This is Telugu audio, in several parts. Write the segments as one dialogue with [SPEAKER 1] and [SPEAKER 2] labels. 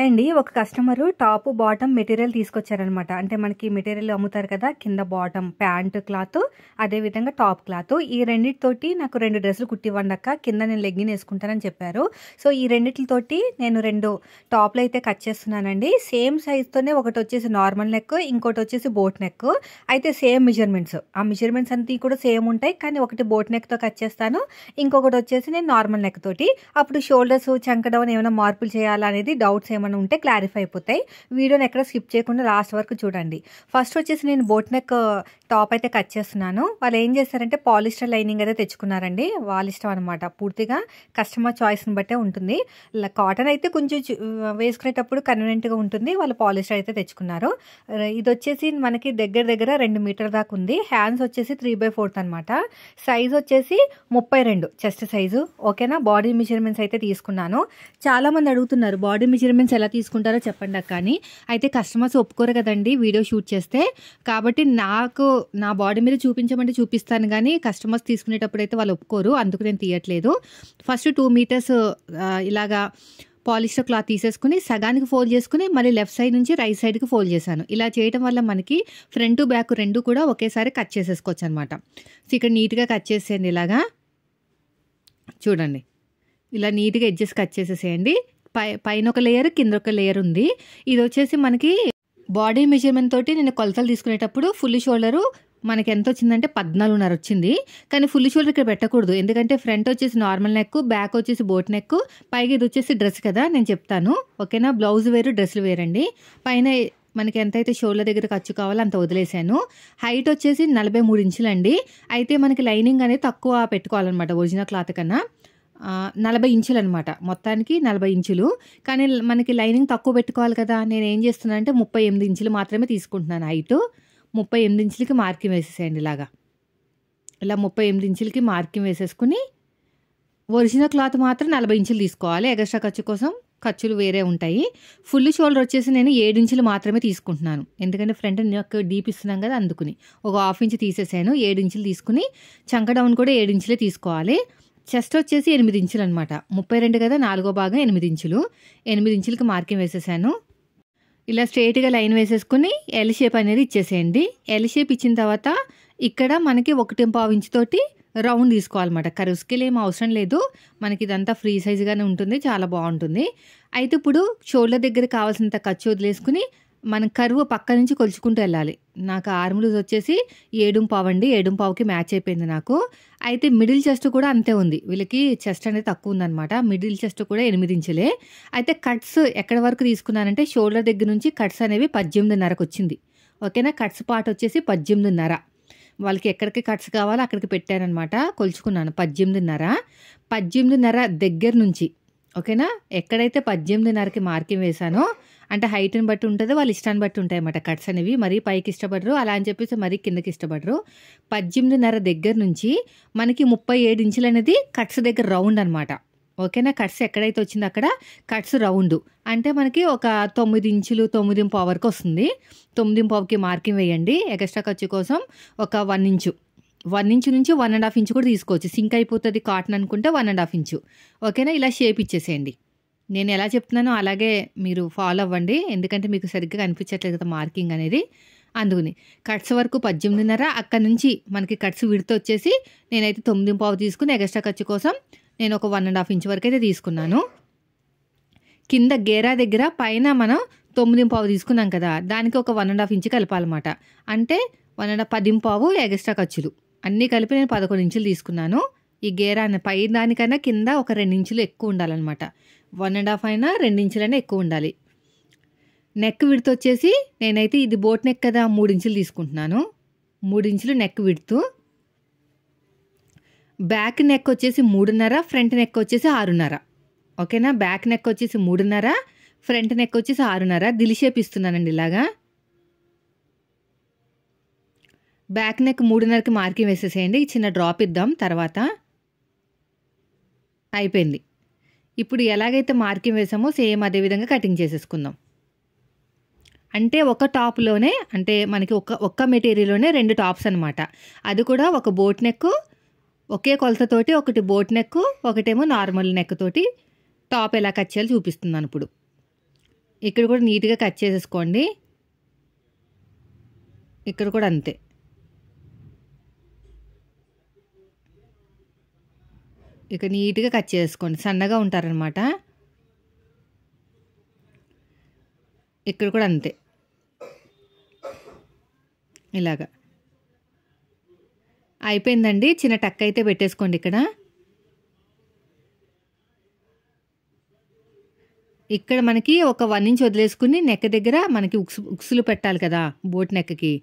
[SPEAKER 1] హాయ్ అండి. ఒక కస్టమరు టాప్, బాటమ్ మెటీరియల్ తీసుకొచ్చారనమాట. అంటే మనకి మెటీరియల్ అమ్ముతారు కదా! కింద బాటమ్ ప్యాంట్ క్లాత్, అదేవిధంగా టాప్ క్లాత్. ఈ రెండిటితోటి నాకు 2 డ్రెస్సులు కుట్టివ్వండక్క. కింద నేను లెగ్గిన్ ఏసుకుంటానని చెప్పారు. సో, ఈ రెండిట్లతోటి నేను 2 టాప్‌లయితే కట్ చేస్తున్నానండి. సేమ్ సైజ్‌తోనే ఒకటొచ్చేసి నార్మల్ నెక్, ఇంకోటొచ్చేసి బోట్ నెక్. అయితే సేమ్ మెజర్‌మెంట్స్. ఆ మెజర్‌మెంట్స్ అన్నీ కూడా సేమ్ ఉంటాయి. కానీ ఒకటి బోట్ నెక్‌తో కట్ చేస్తాను. ఇంకొకటొచ్చేసి నేను నార్మల్ నెక్ తోటి. అప్పుడు షోల్డర్స్, చంక డౌన్ ఏమైనా మార్పులు చేయాలా అనేది డౌట్స్ ఏమైనా ఉంటే క్లారిఫై అయిపోతాయి. వీడియోని ఎక్కడ స్కిప్ చేయకుండా లాస్ట్ వరకు చూడండి. ఫస్ట్ వచ్చేసి నేను బోట్ నెక్ టాప్ అయితే కట్ చేస్తున్నాను. వాళ్ళు ఏం చేస్తారంటే పాలిస్టర్ లైనింగ్ అయితే తెచ్చుకున్నారండి. వాళ్ళ ఇష్టం అనమాట. పూర్తిగా కస్టమర్ చాయిస్ని బట్టే ఉంటుంది. కాటన్ అయితే కొంచెం వేసుకునేటప్పుడు కన్వీనియంట్గా ఉంటుంది. వాళ్ళు పాలిస్టర్ అయితే తెచ్చుకున్నారు. ఇది వచ్చేసి మనకి దగ్గర దగ్గర 2 మీటర్ల దాకా ఉంది. హ్యాండ్స్ వచ్చేసి 3/4 అనమాట. సైజ్ వచ్చేసి 32 చెస్ట్ సైజు. ఓకేనా. బాడీ మెజర్మెంట్స్ అయితే తీసుకున్నాను. చాలామంది అడుగుతున్నారు బాడీ మెజర్మెంట్స్ ఎలా తీసుకుంటారో చెప్పండి అక్క అని. అయితే కస్టమర్స్ ఒప్పుకోరు కదండి వీడియో షూట్ చేస్తే. కాబట్టి నాకు నా బాడీ మీద చూపించమంటే చూపిస్తాను, కానీ కస్టమర్స్ తీసుకునేటప్పుడు అయితే వాళ్ళు ఒప్పుకోరు. అందుకు నేను తీయట్లేదు. ఫస్ట్ 2 మీటర్స్ ఇలాగా పాలిస్టర్ క్లాత్ తీసేసుకుని సగానికి ఫోల్డ్ చేసుకుని మళ్ళీ లెఫ్ట్ సైడ్ నుంచి రైట్ సైడ్కి ఫోల్డ్ చేశాను. ఇలా చేయడం వల్ల మనకి ఫ్రంట్ బ్యాక్ రెండు కూడా ఒకేసారి కట్ చేసేసుకోవచ్చు అనమాట. సో ఇక్కడ నీట్గా కట్ చేసేయండి. ఇలాగా చూడండి, ఇలా నీట్గా ఎడ్జెస్ కట్ చేసేసేయండి. పైన ఒక లేయర్, కింద ఒక లేయర్ ఉంది. ఇది వచ్చేసి మనకి బాడీ మెజర్మెంట్ తోటి నేను కొలతలు తీసుకునేటప్పుడు ఫుల్ షోల్డరు మనకి ఎంత వచ్చిందంటే 14.5 వచ్చింది. కానీ ఫుల్ షోల్డర్ ఇక్కడ పెట్టకూడదు, ఎందుకంటే ఫ్రంట్ వచ్చేసి నార్మల్ నెక్, బ్యాక్ వచ్చేసి బోట్ నెక్, పైకి ఇది వచ్చేసి డ్రెస్ కదా, నేను చెప్తాను. ఓకేనా. బ్లౌజ్ వేరు, డ్రెస్సులు వేరండి. పైన మనకి ఎంతైతే షోల్డర్ దగ్గర ఖర్చు కావాలో అంత వదిలేసాను. హైట్ వచ్చేసి 43 ఇంచులు అండి. అయితే మనకి లైనింగ్ అనేది తక్కువ పెట్టుకోవాలన్నమాట ఒరిజినల్ క్లాత్ కన్నా. 40 ఇంచులు అనమాట. మొత్తానికి 40 ఇంచులు. కానీ మనకి లైనింగ్ తక్కువ పెట్టుకోవాలి కదా. నేను ఏం చేస్తున్నాను అంటే 38 ఇంచులు మాత్రమే తీసుకుంటున్నాను హైట్. 38 ఇంచులకి మార్కింగ్ వేసేసేయండి. ఇలా 38 ఇంచులకి మార్కింగ్ వేసేసుకుని ఒరిజినల్ క్లాత్ మాత్రం 40 ఇంచులు తీసుకోవాలి. ఎగస్ట్రా ఖర్చు కోసం ఖర్చులు వేరే ఉంటాయి. ఫుల్ షోల్డర్ వచ్చేసి నేను 7 ఇంచులు మాత్రమే తీసుకుంటున్నాను, ఎందుకంటే ఫ్రంట్ నెక్ డీప్ ఇస్తున్నాం కదా, అందుకుని ఒక 1/2 ఇంచ్ తీసేసాను. 7 ఇంచులు తీసుకుని చంక డౌన్ కూడా 7 ఇంచులే తీసుకోవాలి. చెస్ట్ వచ్చేసి 8 ఇంచులు అనమాట. 32 కదా, 4వ భాగం 8 ఇంచులు. 8 ఇంచులకి మార్కింగ్ వేసేసాను. ఇలా స్ట్రైట్గా లైన్ వేసేసుకుని ఎల్ షేప్ అనేది ఇచ్చేసేయండి. ఎల్ షేప్ ఇచ్చిన తర్వాత ఇక్కడ మనకి 1.5 ఇంచ్ తోటి రౌండ్ తీసుకోవాలన్నమాట. కర్వ్ స్కేల్ ఏం అవసరం లేదు, మనకి ఇదంతా ఫ్రీ సైజ్గానే ఉంటుంది, చాలా బాగుంటుంది. అయితే ఇప్పుడు షోల్డర్ దగ్గర కావాల్సినంత ఖర్చు వదిలేసుకుని మనం కర్వ్ పక్క నుంచి కొలుచుకుంటూ వెళ్ళాలి. నాకు ఆర్మ్ లూజ్ వచ్చేసి 7.5 అండి. 7.5కి మ్యాచ్ అయిపోయింది నాకు. అయితే మిడిల్ చెస్ట్ కూడా అంతే ఉంది. వీళ్ళకి చెస్ట్ అనేది తక్కువ ఉందన్నమాట. మిడిల్ చెస్ట్ కూడా 8 ఇంచులే. అయితే కట్స్ ఎక్కడి వరకు తీసుకున్నానంటే షోల్డర్ దగ్గర నుంచి కట్స్ అనేవి 18.5కి వచ్చింది. ఓకేనా. కట్స్ పార్ట్ వచ్చేసి 18.5. వాళ్ళకి ఎక్కడికి కట్స్ కావాలో అక్కడికి పెట్టానమాట. కొలుచుకున్నాను 18.5 దగ్గర నుంచి. ఓకేనా. ఎక్కడైతే 18.5కి మార్కింగ్ వేసానో, అంటే హైట్ని బట్టి ఉంటుంది, వాళ్ళ ఇష్టాన్ని బట్టి ఉంటాయి అన్నమాట కట్స్ అనేవి. మరీ పైకి ఇష్టపడరు, అలా అని చెప్పేసి మరీ కిందకి ఇష్టపడరు. 18.5 దగ్గర నుంచి మనకి 37 ఇంచులు అనేది కట్స్ దగ్గర రౌండ్ అనమాట. ఓకేనా. కట్స్ ఎక్కడైతే వచ్చిందో అక్కడ కట్స్ రౌండ్ అంటే మనకి ఒక 9 ఇంచులు, 9.5 వరకు వస్తుంది. 9.5కి మార్కింగ్ వేయండి. ఎక్స్ట్రా ఖర్చు కోసం ఒక 1 ఇంచు, 1 ఇంచు నుంచి 1.5 ఇంచు కూడా తీసుకోవచ్చు. సింక్ అయిపోతుంది కాటన్ అనుకుంటే 1.5 ఇంచు. ఓకేనా. ఇలా షేప్ ఇచ్చేసేయండి. నేను ఎలా చెప్తున్నానో అలాగే మీరు ఫాలో అవ్వండి, ఎందుకంటే మీకు సరిగ్గా కనిపించట్లేదు కదా మార్కింగ్ అనేది, అందుకుని. కట్స్ వరకు 18.5. అక్కడ నుంచి మనకి కట్స్ విడత వచ్చేసి నేనైతే 9.5 తీసుకుని ఎక్స్ట్రా ఖర్చు కోసం నేను ఒక 1.5 ఇంచ్ వరకు అయితే తీసుకున్నాను. కింద గేరా దగ్గర పైన మనం 9.5 తీసుకున్నాం కదా, దానికి ఒక 1.5 ఇంచ్ కలపాలన్నమాట. అంటే 10.5 ఎక్స్ట్రా ఖర్చులు అన్నీ కలిపి నేను 11 ఇంచులు తీసుకున్నాను. ఈ గేరా పై దానికన్నా కింద ఒక 2 ఇంచులు ఎక్కువ ఉండాలన్నమాట. 1.5 అయినా 2 ఇంచులైనా ఎక్కువ ఉండాలి. నెక్ విడ్త్ వచ్చేసి నేనైతే ఇది బోట్ నెక్ కదా, 3 ఇంచులు తీసుకుంటున్నాను. 3 ఇంచులు నెక్ విడ్త్. బ్యాక్ నెక్ వచ్చేసి 3.5, ఫ్రంట్ నెక్ వచ్చేసి 6.5. ఓకేనా. బ్యాక్ నెక్ వచ్చేసి 3.5, ఫ్రంట్ నెక్ వచ్చేసి 6.5. దిల్ షేప్ ఇస్తున్నానండి. ఇలాగా బ్యాక్ నెక్ 3.5కి మార్కింగ్ వేసేసేయండి. చిన్న డ్రాప్ ఇద్దాం తర్వాత. అయిపోయింది. ఇప్పుడు ఎలాగైతే మార్కింగ్ వేసామో సేమ్ అదే విధంగా కటింగ్ చేసేసుకుందాం. అంటే ఒక టాప్లోనే, అంటే మనకి ఒక్క మెటీరియల్లోనే 2 టాప్స్ అనమాట. అది కూడా ఒక బోట్ నెక్ ఒకే కొలతతోటి, ఒకటి బోట్ నెక్, ఒకటేమో నార్మల్ నెక్ తోటి టాప్ ఎలా కట్ చేయాలో చూపిస్తున్నాను ఇప్పుడు. ఇక్కడ కూడా నీట్గా కట్ చేసేసుకోండి. ఇక్కడ కూడా అంతే. ఇక నీట్గా కట్ చేసుకోండి, సన్నగా ఉంటారనమాట. ఇక్కడ కూడా అంతే, ఇలాగా అయిపోయిందండి. చిన్న టక్ అయితే పెట్టేసుకోండి. ఇక్కడ మనకి ఒక 1 ఇంచ్ వదిలేసుకుని నెక్ దగ్గర మనకి ఉక్సులు పెట్టాలి కదా, బోట్ నెక్కి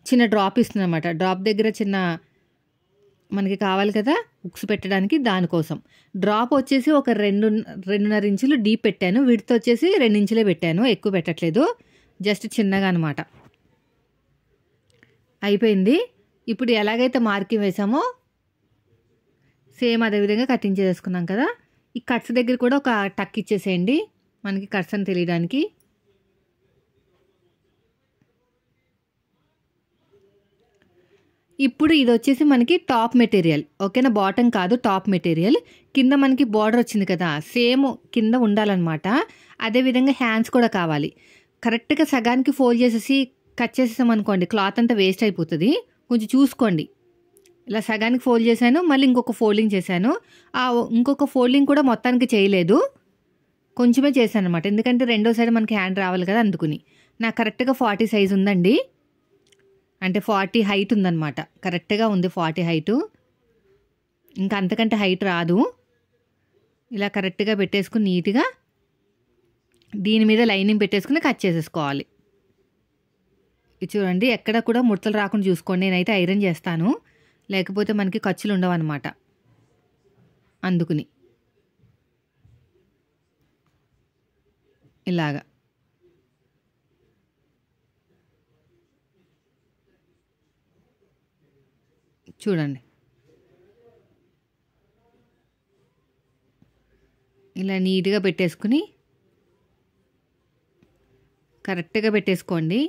[SPEAKER 1] చిన్న డ్రాప్ ఇస్తుంది అనమాట. డ్రాప్ దగ్గర చిన్న మనకి కావాలి కదా ఉక్సు పెట్టడానికి, దానికోసం డ్రాప్ వచ్చేసి ఒక 2.5 ఇంచులు డీప్ పెట్టాను. విడ్త్ వచ్చేసి 2 ఇంచులే పెట్టాను, ఎక్కువ పెట్టట్లేదు, జస్ట్ చిన్నగా అనమాట. అయిపోయింది. ఇప్పుడు ఎలాగైతే మార్కింగ్ వేసామో సేమ్ అదేవిధంగా కటింగ్ చేసుకున్నాం కదా. ఈ కట్స్ దగ్గర కూడా ఒక టక్ ఇచ్చేసేయండి, మనకి కట్స్ అని తెలియడానికి. ఇప్పుడు ఇది వచ్చేసి మనకి టాప్ మెటీరియల్, ఓకేనా, బాటమ్ కాదు, టాప్ మెటీరియల్. కింద మనకి బార్డర్ వచ్చింది కదా, సేమ్ కింద ఉండాలన్నమాట. అదేవిధంగా హ్యాండ్స్ కూడా కావాలి. కరెక్ట్గా సగానికి ఫోల్డ్ చేసేసి కట్ చేసేసాం అనుకోండి, క్లాత్ అంతా వేస్ట్ అయిపోతుంది. కొంచెం చూసుకోండి. ఇలా సగానికి ఫోల్డ్ చేశాను, మళ్ళీ ఇంకొక ఫోల్డింగ్ చేశాను. ఆ ఇంకొక ఫోల్డింగ్ కూడా మొత్తానికి చేయలేదు, కొంచెమే చేశాను అనమాట. ఎందుకంటే రెండో సైడ్ మనకి హ్యాండ్ రావాలి కదా, అందుకుని. నాకు కరెక్ట్గా 40 సైజు ఉందండి, అంటే 40 హైట్ ఉందన్నమాట. కరెక్ట్గా ఉంది 40 హైటు, ఇంకా అంతకంటే హైట్ రాదు. ఇలా కరెక్ట్గా పెట్టేసుకుని నీట్గా దీని మీద లైనింగ్ పెట్టేసుకుని కట్ చేసేసుకోవాలి. ఇది చూడండి, ఎక్కడ కూడా ముడతలు రాకుండా చూసుకోండి. నేనైతే ఐరన్ చేస్తాను, లేకపోతే మనకి ఖర్చులు ఉండవు అనమాట, అందుకుని. ఇలాగా చూడండి, ఇలా నీట్గా పెట్టేసుకుని కరెక్ట్గా పెట్టేసుకోండి.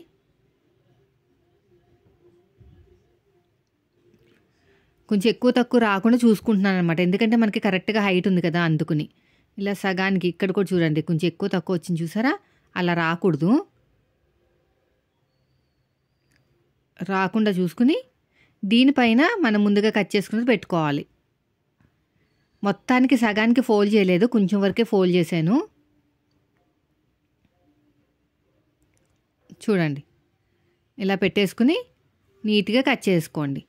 [SPEAKER 1] కొంచెం ఎక్కువ తక్కువ రాకుండా చూసుకుంటున్నాను అనమాట, ఎందుకంటే మనకి కరెక్ట్గా హైట్ ఉంది కదా, అందుకుని. ఇలా సగానికి ఇక్కడ కూడా చూడండి, కొంచెం ఎక్కువ తక్కువ వచ్చింది చూసారా, అలా రాకూడదు. రాకుండా చూసుకుని దీనిపైన మనం ముందుగా కట్ చేసుకుని పెట్టుకోవాలి. మొత్తానికి సగానికి ఫోల్డ్ చేయలేదు, కొంచెం వరకే ఫోల్డ్ చేశాను. చూడండి, ఇలా పెట్టేసుకుని నీట్గా కట్ చేసుకోండి.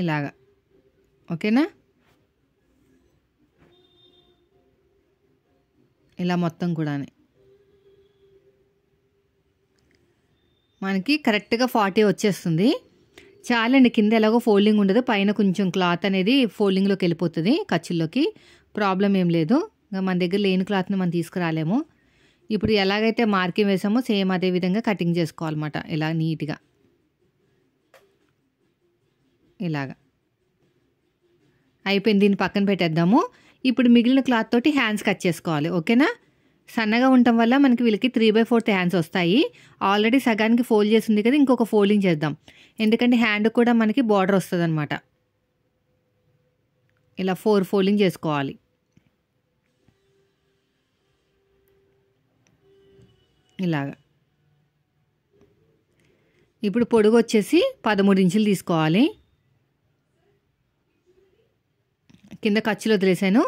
[SPEAKER 1] ఇలాగా, ఓకేనా. ఇలా మొత్తం కూడా మనకి కరెక్ట్గా 40 వచ్చేస్తుంది. చాలండి, కింద ఎలాగో ఫోల్డింగ్ ఉండదు, పైన కొంచెం క్లాత్ అనేది ఫోల్డింగ్లోకి వెళ్ళిపోతుంది, ఖర్చుల్లోకి. ప్రాబ్లం ఏం లేదు, ఇంకా మన దగ్గర లేని క్లాత్ని మనం తీసుకురాలేము. ఇప్పుడు ఎలాగైతే మార్కింగ్ వేసామో సేమ్ అదే విధంగా కటింగ్ చేసుకోవాలన్నమాట. ఇలా నీట్గా ఇలాగా అయిపోయింది. దీన్ని పక్కన పెట్టేద్దాము. ఇప్పుడు మిగిలిన క్లాత్ తోటి హ్యాండ్స్ కట్ చేసుకోవాలి, ఓకేనా. సన్నగా ఉండటం వల్ల మనకి వీళ్ళకి 3/4 హ్యాండ్స్ వస్తాయి. ఆల్రెడీ సగానికి ఫోల్డ్ చేసి ఉంది కదా, ఇంకొక ఫోల్డింగ్ చేద్దాం, ఎందుకంటే హ్యాండ్ కూడా మనకి బార్డర్ వస్తుంది అనమాట. ఇలా 4 ఫోల్డింగ్ చేసుకోవాలి. ఇలాగా ఇప్పుడు పొడుగు వచ్చేసి 13 ఇంచులు తీసుకోవాలి. కింద ఖర్చులు వదిలేసాను,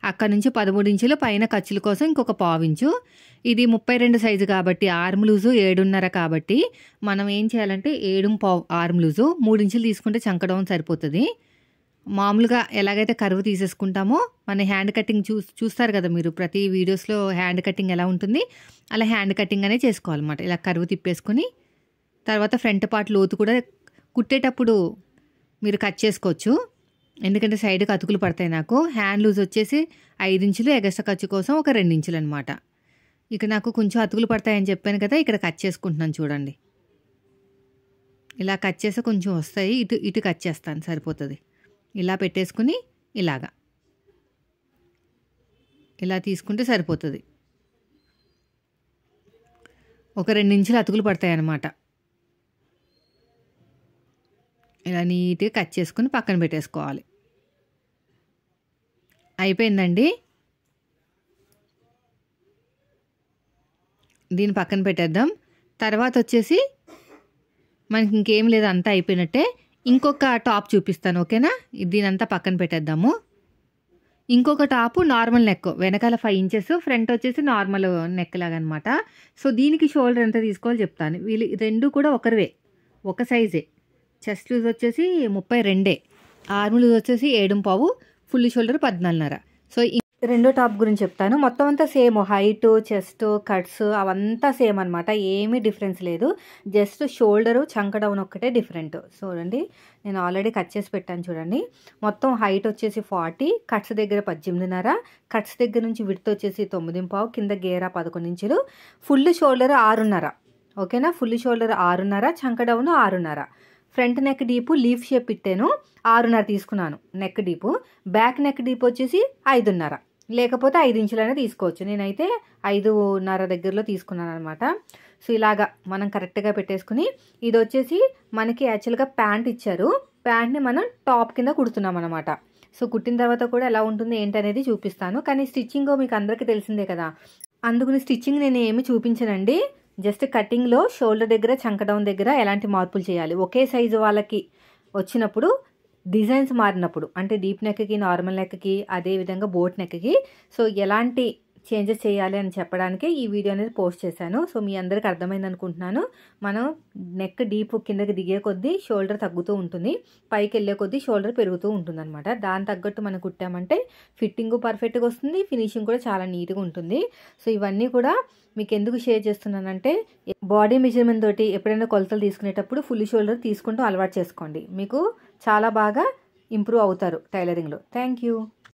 [SPEAKER 1] అక్కడ నుంచి 13 ఇంచులు, పైన ఖర్చుల కోసం ఇంకొక 1/4 ఇంచు. ఇది 32 సైజు కాబట్టి ఆర్మ్ లూజు 7.5 కాబట్టి మనం ఏం చేయాలంటే 7.5 ఆర్మ్ లూజు 3 ఇంచులు తీసుకుంటే చంకడం సరిపోతుంది. మామూలుగా ఎలాగైతే కర్వ్ తీసేసుకుంటామో మన హ్యాండ్ కటింగ్ చూస్తారు కదా మీరు, ప్రతి వీడియోస్లో హ్యాండ్ కటింగ్ ఎలా ఉంటుంది అలా హ్యాండ్ కటింగ్ అనే చేసుకోవాలన్నమాట. ఇలా కర్వ్ తిప్పేసుకొని తర్వాత ఫ్రంట్ పార్ట్ లోతు కూడా కుట్టేటప్పుడు మీరు కట్ చేసుకోవచ్చు, ఎందుకంటే సైడ్కి అతుకులు పడతాయి. నాకు హ్యాండ్ లూజ్ వచ్చేసి 5 ఇంచులు, ఎగస్ట్రా ఖర్చు కోసం ఒక 2 ఇంచులు అనమాట. ఇక నాకు కొంచెం అతుకులు పడతాయని చెప్పాను కదా, ఇక్కడ కట్ చేసుకుంటున్నాను చూడండి. ఇలా కట్ చేస్తే కొంచెం వస్తాయి, ఇటు కట్ చేస్తాను సరిపోతుంది. ఇలా పెట్టేసుకుని ఇలాగా ఇలా తీసుకుంటే సరిపోతుంది. ఒక 2 ఇంచులు అతుకులు పడతాయి అన్నమాట. ఇలా నీట్గా కట్ చేసుకుని పక్కన పెట్టేసుకోవాలి. అయిపోయిందండి. దీన్ని పక్కన పెట్టేద్దాం. తర్వాత వచ్చేసి మనకి ఇంకేం లేదు, అంతా అయిపోయినట్టే. ఇంకొక టాప్ చూపిస్తాను, ఓకేనా? దీనంతా పక్కన పెట్టేద్దాము. ఇంకొక టాపు నార్మల్ నెక్, వెనకాల 5 ఇంచెస్, ఫ్రంట్ వచ్చేసి నార్మల్ నెక్ లాగా అనమాట. సో దీనికి షోల్డర్ ఎంత తీసుకోవాలో చెప్తాను. వీళ్ళు రెండు కూడా ఒకరివే, ఒక సైజే. చెస్ట్ లూజ్ వచ్చేసి 32, ఆర్మ్ లూజ్ వచ్చేసి 7.5, ఫుల్ షోల్డర్ 14.5. సో రెండో టాప్ గురించి చెప్తాను. మొత్తం అంతా సేమ్, హైట్, చెస్ట్, కట్స్ అవంతా సేమ్ అనమాట, ఏమీ డిఫరెన్స్ లేదు. జస్ట్ షోల్డరు, చంక డౌన్ ఒక్కటే డిఫరెంట్. చూడండి, నేను ఆల్రెడీ కట్ చేసి పెట్టాను చూడండి. మొత్తం హైట్ వచ్చేసి 40, కట్స్ దగ్గర 18.5, కట్స్ దగ్గర నుంచి విడ్త్ వచ్చేసి 9.5, కింద గేరా 11 ఇంచులు, ఫుల్ షోల్డర్ 6.5, ఓకేనా? ఫుల్ షోల్డర్ 6.5, చంక down 6.5. Front neck deep leaf shape పెట్టాను, 6.5 తీసుకున్నాను neck deep. Back neck deep వచ్చేసి 5.5, లేకపోతే 5 ఇంచులైనా తీసుకోవచ్చు. నేనైతే 5.5 దగ్గరలో తీసుకున్నాను అనమాట. సో ఇలాగా మనం కరెక్ట్గా పెట్టేసుకుని, ఇది వచ్చేసి మనకి యాక్చువల్గా ప్యాంట్ ఇచ్చారు, ప్యాంట్ని మనం టాప్ కింద కుడుతున్నాం అనమాట. సో కుట్టిన తర్వాత కూడా ఎలా ఉంటుంది ఏంటి అనేది చూపిస్తాను. కానీ స్టిచ్చింగ్ మీకు అందరికీ తెలిసిందే కదా, అందుకని స్టిచ్చింగ్ నేను ఏమి చూపించనండి. జస్ట్ కటింగ్లో షోల్డర్ దగ్గర, చంక డౌన్ దగ్గర ఎలాంటి మార్పులు చేయాలి, ఒకే సైజు వాళ్ళకి వచ్చినప్పుడు, డిజైన్స్ మారినప్పుడు, అంటే డీప్ నెక్కి, నార్మల్ నెక్కి, అదేవిధంగా బోట్ నెక్కి, సో ఎలాంటి చేంజెస్ చేయాలి అని చెప్పడానికి ఈ వీడియో అనేది పోస్ట్ చేశాను. సో మీ అందరికీ అర్థమైంది అనుకుంటున్నాను. మనం నెక్ డీప్ కిందకి దిగే కొద్దీ షోల్డర్ తగ్గుతూ ఉంటుంది, పైకి వెళ్ళే కొద్దీ షోల్డర్ పెరుగుతూ ఉంటుంది అనమాట. దాని తగ్గట్టు మనం కుట్టామంటే ఫిట్టింగ్ పర్ఫెక్ట్గా వస్తుంది, ఫినిషింగ్ కూడా చాలా నీట్గా ఉంటుంది. సో ఇవన్నీ కూడా మీకు ఎందుకు షేర్ చేస్తున్నానంటే, బాడీ మెజర్మెంట్ తోటి ఎప్పుడైనా కొలతలు తీసుకునేటప్పుడు ఫుల్ షోల్డర్ తీసుకుంటూ అలవాటు చేసుకోండి, మీకు చాలా బాగా ఇంప్రూవ్ అవుతారు టైలరింగ్లో. Thank you.